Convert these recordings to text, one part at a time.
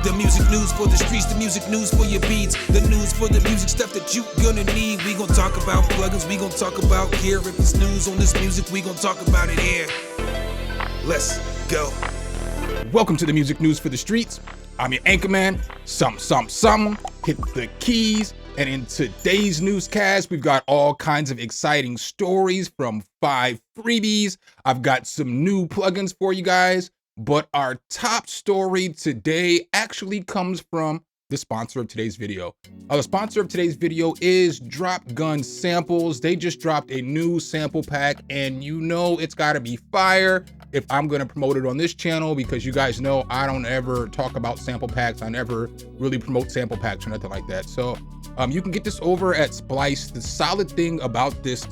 The music news for the streets, the music news for your beats, the news for the music stuff that you gonna need. We gon' talk about plugins, we gon' talk about gear. If it's news on this music, we gon' talk about it here. Let's go. Welcome to the music news for the streets. I'm your anchorman, SumnSumnSumn. Hit the keys. And in today's newscast, we've got all kinds of exciting stories from 5 freebies. I've got some new plugins for you guys, but our top story today actually comes from the sponsor of today's video. The sponsor of today's video is Dropgun Samples. They just dropped a new sample pack, and you know it's gotta be fire if I'm gonna promote it on this channel, because you guys know I don't ever talk about sample packs. I never really promote sample packs or nothing like that. So you can get this over at Splice. The solid thing about this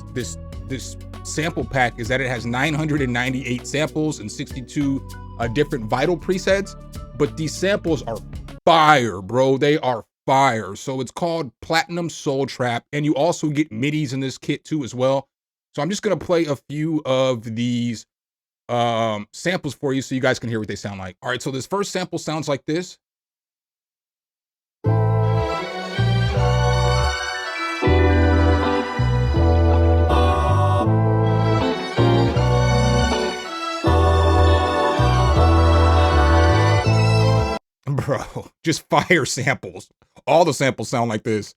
sample pack is that it has 998 samples and 62 different vital presets, but these samples are fire, bro. They are fire. So it's called Platinum Soul Trap, and you also get midis in this kit too as well. So I'm just gonna play a few of these samples for you so you guys can hear what they sound like. All right, so this first sample sounds like this. Bro, just fire samples. All the samples sound like this.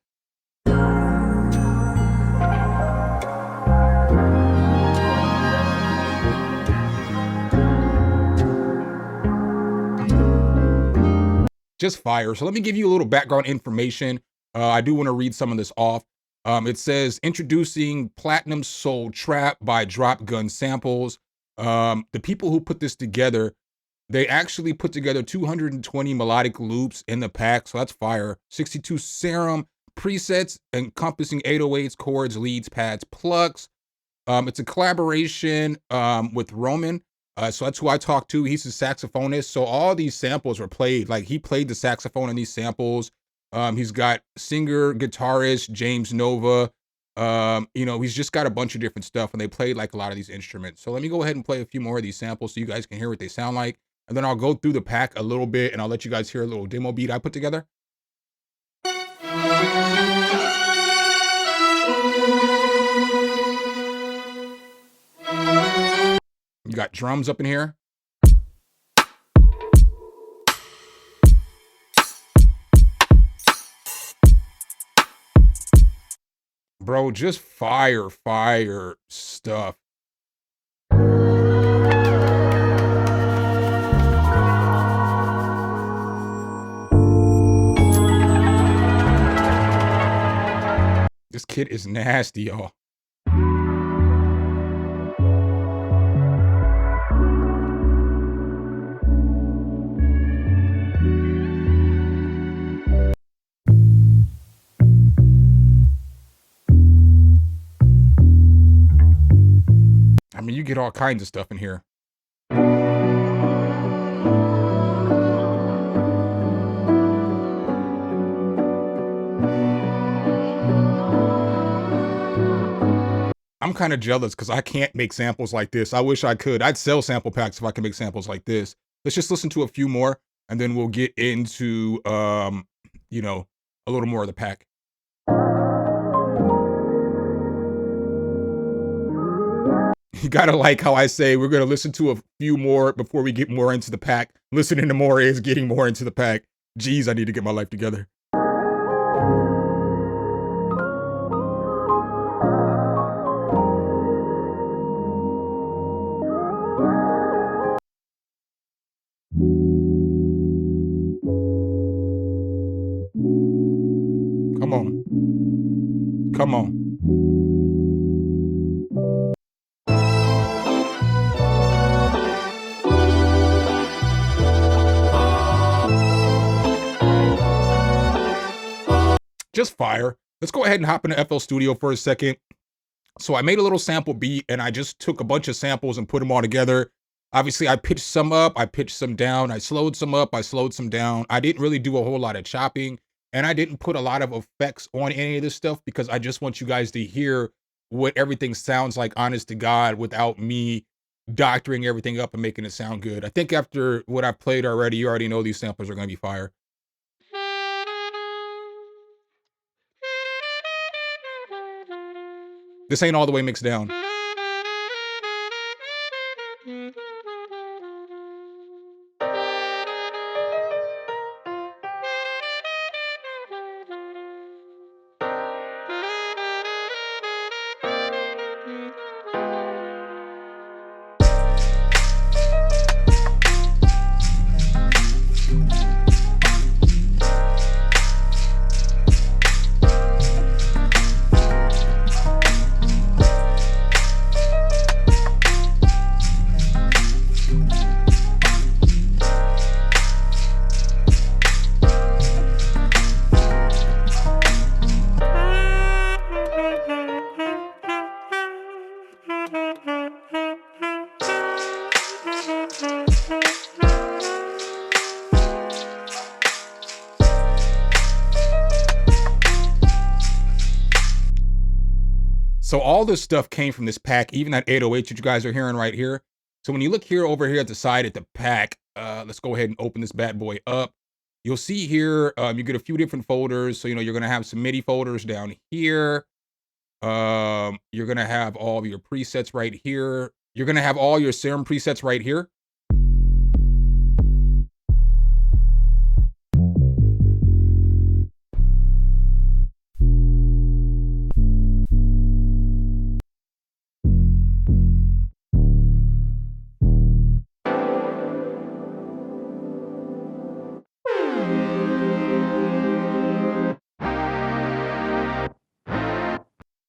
Just fire. So let me give you a little background information. I do want to read some of this off. It says, introducing Platinum Soul Trap by Dropgun Samples. The people who put this together, they actually put together 220 melodic loops in the pack, so that's fire. 62 serum presets encompassing 808s, chords, leads, pads, plucks. It's a collaboration with Roman. So that's who I talked to. He's a saxophonist. So all these samples were played. Like, he played the saxophone in these samples. He's got singer, guitarist, James Nova. You know, he's just got a bunch of different stuff, and they played like a lot of these instruments. So let me go ahead and play a few more of these samples so you guys can hear what they sound like. And then I'll go through the pack a little bit, and I'll let you guys hear a little demo beat I put together. You got drums up in here. Bro, just fire stuff. This kid is nasty, y'all. I mean, you get all kinds of stuff in here. I'm kind of jealous because I can't make samples like this. I wish I could. I'd sell sample packs if I could make samples like this. Let's just listen to a few more, and then we'll get into, you know, a little more of the pack. You gotta like how I say we're gonna listen to a few more before we get more into the pack. Listening to more is getting more into the pack. Geez, I need to get my life together. Come on. Come on. Just fire. Let's go ahead and hop into FL Studio for a second. So I made a little sample beat, and I just took a bunch of samples and put them all together. Obviously, I pitched some up, I pitched some down, I slowed some up, I slowed some down. I didn't really do a whole lot of chopping, and I didn't put a lot of effects on any of this stuff because I just want you guys to hear what everything sounds like, honest to God, without me doctoring everything up and making it sound good. I think after what I've played already, you already know these samples are going to be fire. This ain't all the way mixed down. So all this stuff came from this pack, even that 808 that you guys are hearing right here. So when you look here over here at the side at the pack, let's go ahead and open this bad boy up. You'll see here, you get a few different folders. So, you know, you're going to have some MIDI folders down here. You're going to have all of your presets right here. You're going to have all your serum presets right here.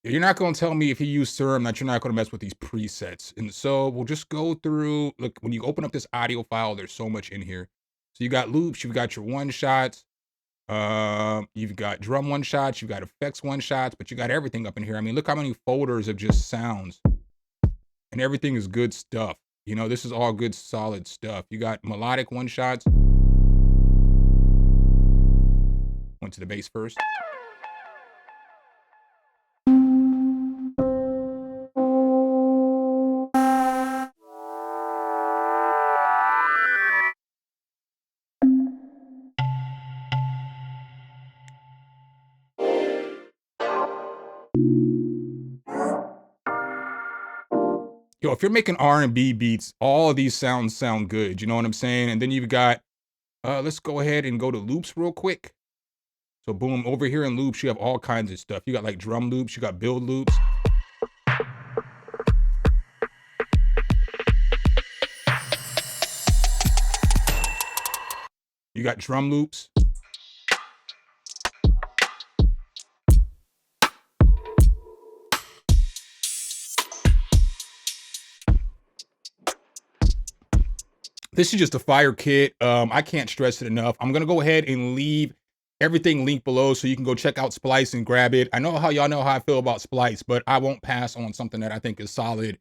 You're not going to tell me if you use Serum that you're not going to mess with these presets. And so we'll just go through, look, when you open up this audio file, there's so much in here. So you got loops, you've got your one shots, you've got drum one shots, you've got effects one shots, but you got everything up in here. I mean, look how many folders of just sounds, and everything is good stuff. You know, this is all good, solid stuff. You got melodic one shots. Went to the bass first. Yo, if you're making R&B beats, all of these sounds sound good. You know what I'm saying? And then you've got, let's go ahead and go to loops real quick. So boom, over here in loops, you have all kinds of stuff. You got like drum loops, you got build loops. You got drum loops. This is just a fire kit. I can't stress it enough. I'm gonna go ahead and leave everything linked below so you can go check out Splice and grab it. I know how y'all know how I feel about Splice, but I won't pass on something that I think is solid.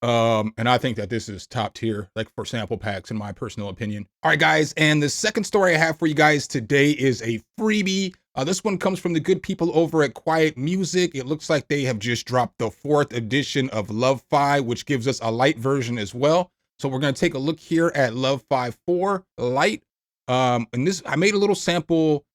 And I think that this is top tier, like for sample packs, in my personal opinion. All right, guys, and the second story I have for you guys today is a freebie. This one comes from the good people over at Quiet Music. It looks like they have just dropped the 4th edition of Lo-Fi, which gives us a light version as well. So we're going to take a look here at Lo-Fi 4 Lite. And this, I made a little sample,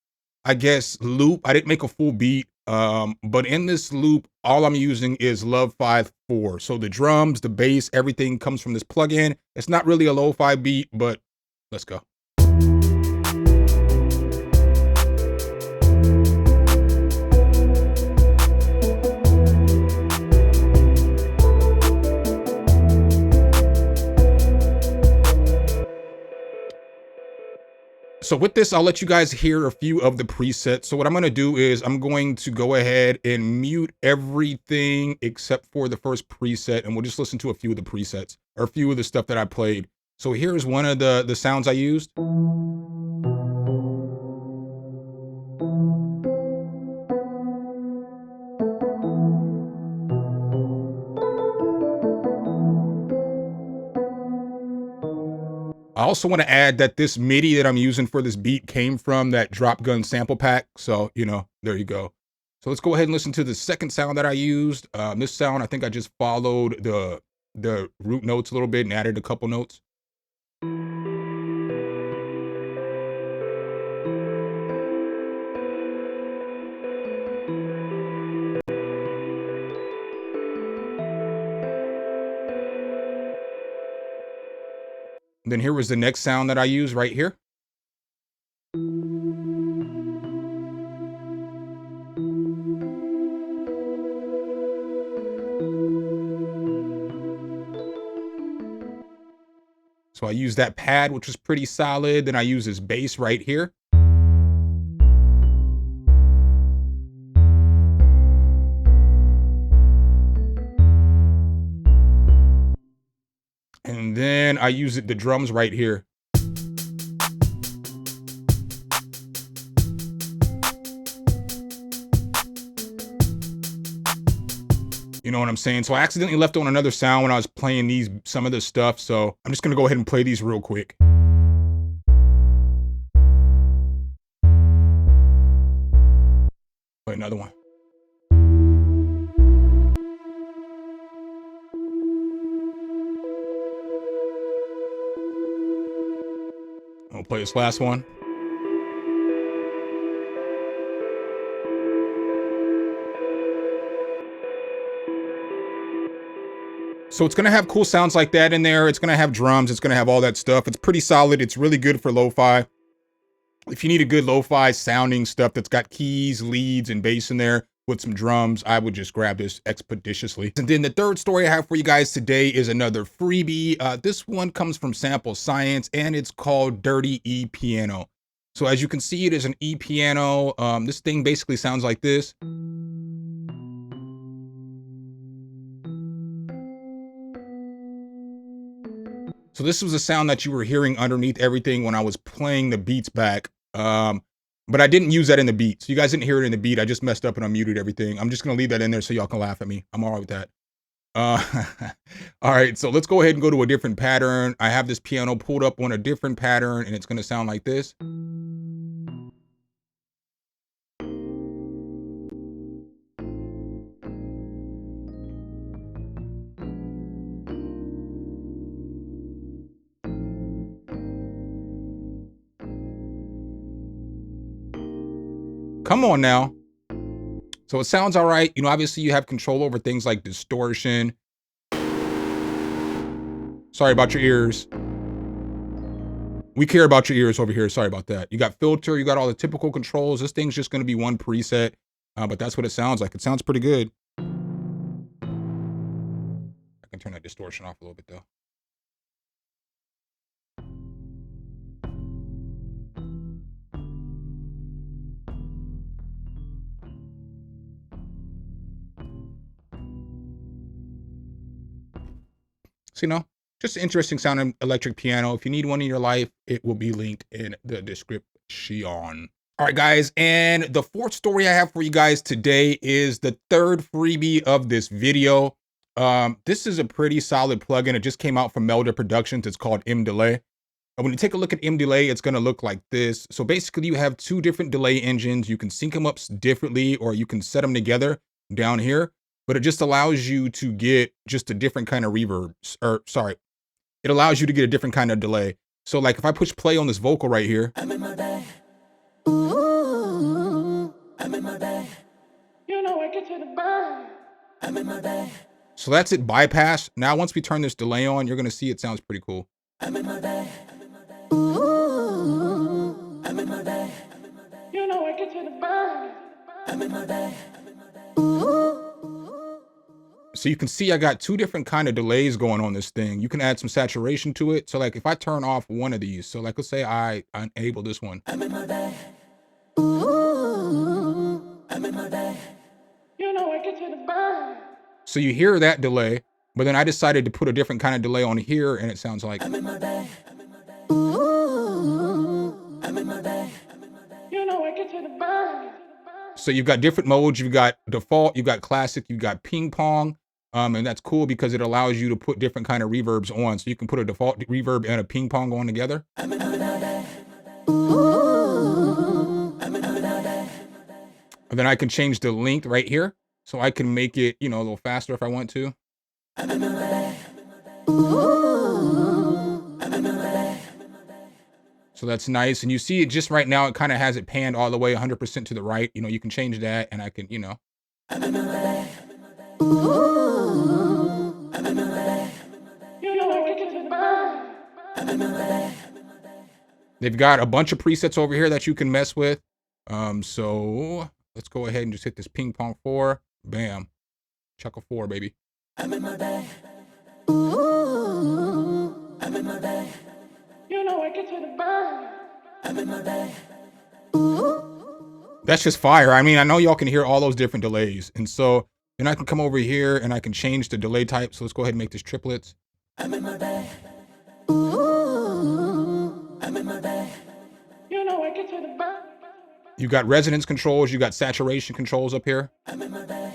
I guess, loop. I didn't make a full beat. But in this loop, all I'm using is Lo-Fi 4. So the drums, the bass, everything comes from this plugin. It's not really a lo-fi beat, but let's go. So with this, I'll let you guys hear a few of the presets. So what I'm going to do is I'm going to go ahead and mute everything except for the first preset, and we'll just listen to a few of the presets or a few of the stuff that I played. So here's one of the sounds I used. I also want to add that this MIDI that I'm using for this beat came from that Dropgun sample pack. So, you know, there you go. So let's go ahead and listen to the second sound that I used. This sound, I think I just followed the root notes a little bit and added a couple notes. Then here was the next sound that I use right here. So I use that pad, which was pretty solid. Then I use this bass right here. And then I use the drums right here. You know what I'm saying? So I accidentally left on another sound when I was playing some of this stuff. So I'm just gonna go ahead and play these real quick. Play another one. I'll play this last one. So it's gonna have cool sounds like that in there. It's gonna have drums. It's gonna have all that stuff. It's pretty solid. It's really good for lo-fi. If you need a good lo-fi sounding stuff that's got keys, leads, and bass in there with some drums, I would just grab this expeditiously. And then the third story I have for you guys today is another freebie. This one comes from Sample Science, and it's called Dirty E Piano. So as you can see, it is an E piano. This thing basically sounds like this. So this was a sound that you were hearing underneath everything when I was playing the beats back. But I didn't use that in the beat. So you guys didn't hear it in the beat. I just messed up and unmuted everything. I'm just going to leave that in there so y'all can laugh at me. I'm all right with that. All right, so let's go ahead and go to a different pattern. I have this piano pulled up on a different pattern, and it's going to sound like this. Come on now. So it sounds all right. You know, obviously you have control over things like distortion. Sorry about your ears. We care about your ears over here. Sorry about that. You got filter, you got all the typical controls. This thing's just going to be one preset, but that's what it sounds like. It sounds pretty good. I can turn that distortion off a little bit though. So, you know, just an interesting sounding electric piano. If you need one in your life, it will be linked in the description. All right, guys. And the fourth story I have for you guys today is the third freebie of this video. This is a pretty solid plugin. It just came out from Melder Productions. It's called M-Delay. And when you take a look at M-Delay, it's going to look like this. So basically you have two different delay engines. You can sync them up differently, or you can set them together down here. But it just allows you to get just a different kind of reverb, or sorry, it allows you to get a different kind of delay. So like if I push play on this vocal right here, I'm in my bag. Ooh, I'm in my bag. You know I get to the burn. I'm in my bag. So that's it bypass. Now once we turn this delay on, you're gonna see it sounds pretty cool. I'm in my bag. Ooh, I'm in my bag. You know I get to the burn. I'm in my bag. So you can see I got two different kind of delays going on this thing. You can add some saturation to it. So like if I turn off one of these, so like let's say I enable this one. I'm in my bag. Ooh, I'm in my bag. You know I get to the burn. So you hear that delay, but then I decided to put a different kind of delay on here, and it sounds like I'm in my bag. Ooh, I'm in my bag. You know I get to the burn. So you've got different modes. You've got default, you've got classic, you've got ping pong. And that's cool because it allows you to put different kind of reverbs on. So you can put a default reverb and a ping pong on together. And then I can change the length right here. So I can make it, you know, a little faster if I want to. So that's nice. And you see it just right now, it kind of has it panned all the way 100% to the right. You know, you can change that, and I can, you know. They've got a bunch of presets over here that you can mess with. So let's go ahead and just hit this ping pong 4. Bam. Chuckle 4, baby. I'm in my bag. Ooh, I'm in my bag. You know I get to the burn. I'm in my bag. Ooh. That's just fire. I mean, I know y'all can hear all those different delays. And so then I can come over here and I can change the delay type. So let's go ahead and make this triplets. I'm in my bag. Ooh, I'm in my bag. You know I get to the burn. You got resonance controls. You got saturation controls up here. I'm in my bag.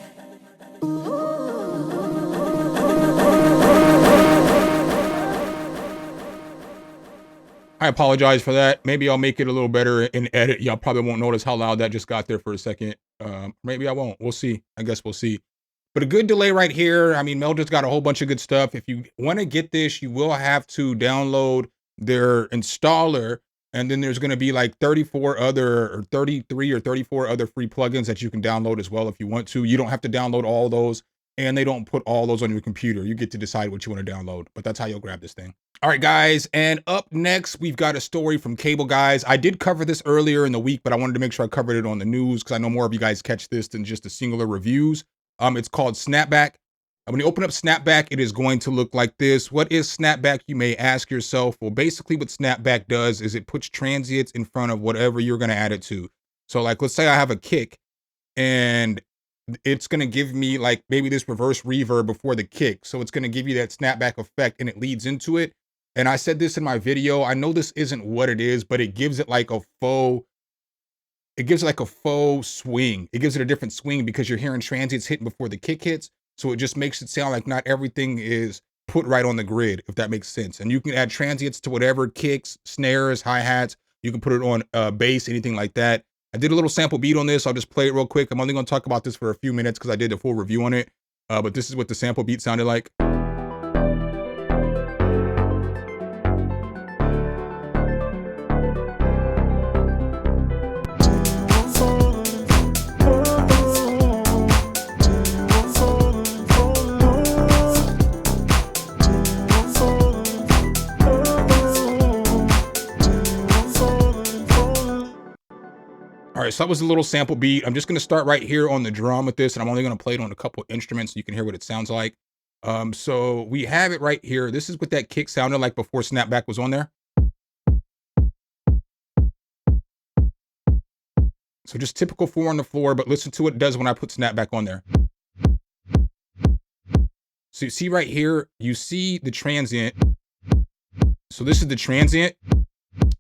I apologize for that. Maybe I'll make it a little better in edit. Y'all probably won't notice how loud that just got there for a second. Maybe I won't. We'll see. I guess we'll see. But a good delay right here. I mean, Mel just got a whole bunch of good stuff. If you want to get this, you will have to download their installer. And then there's going to be like 34 other or 33 or 34 other free plugins that you can download as well if you want to. You don't have to download all those. And they don't put all those on your computer. You get to decide what you want to download. But that's how you'll grab this thing. All right, guys. And up next, we've got a story from Cableguys. I did cover this earlier in the week, but I wanted to make sure I covered it on the news because I know more of you guys catch this than just the singular reviews. It's called Snapback. When you open up Snapback, it is going to look like this. What is Snapback, you may ask yourself? Well, basically what Snapback does is it puts transients in front of whatever you're going to add it to. So like, let's say I have a kick and it's going to give me like maybe this reverse reverb before the kick. So it's going to give you that snapback effect and it leads into it. And I said this in my video. I know this isn't what it is, but it gives it like a faux, swing. It gives it a different swing because you're hearing transients hitting before the kick hits. So it just makes it sound like not everything is put right on the grid, if that makes sense. And you can add transients to whatever kicks, snares, hi-hats. You can put it on bass, anything like that. I did a little sample beat on this. I'll just play it real quick. I'm only going to talk about this for a few minutes because I did a full review on it. But this is what the sample beat sounded like. All right, so that was a little sample beat. I'm just going to start right here on the drum with this, and I'm only going to play it on a couple instruments so you can hear what it sounds like. So we have it right here. This is what that kick sounded like before Snapback was on there. So just typical 4 on the floor, but listen to what it does when I put Snapback on there. So you see right here, you see the transient. So this is the transient.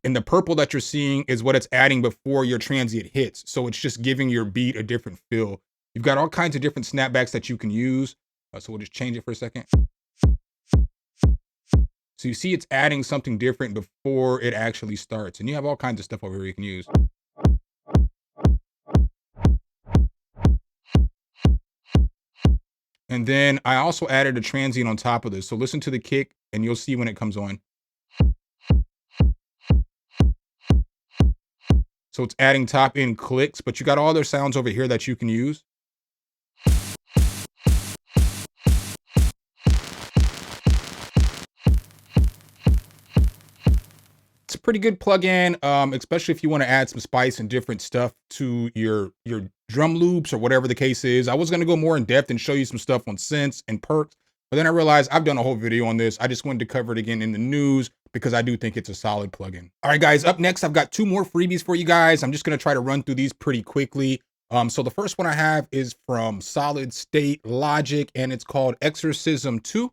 And the purple that you're seeing is what it's adding before your transient hits. So it's just giving your beat a different feel. You've got all kinds of different snapbacks that you can use. So we'll just change it for a second. So you see it's adding something different before it actually starts. And you have all kinds of stuff over here you can use. And then I also added a transient on top of this. So listen to the kick and you'll see when it comes on. So it's adding top end clicks, but you got all their sounds over here that you can use. It's a pretty good plugin, especially if you want to add some spice and different stuff to your drum loops or whatever the case is. I was going to go more in depth and show you some stuff on synths and perks, but then I realized I've done a whole video on this. I just wanted to cover it again in the news because I do think it's a solid plugin. All right, guys, up next, I've got 2 more freebies for you guys. I'm just going to try to run through these pretty quickly. So the first one I have is from Solid State Logic, and it's called Exorcism 2.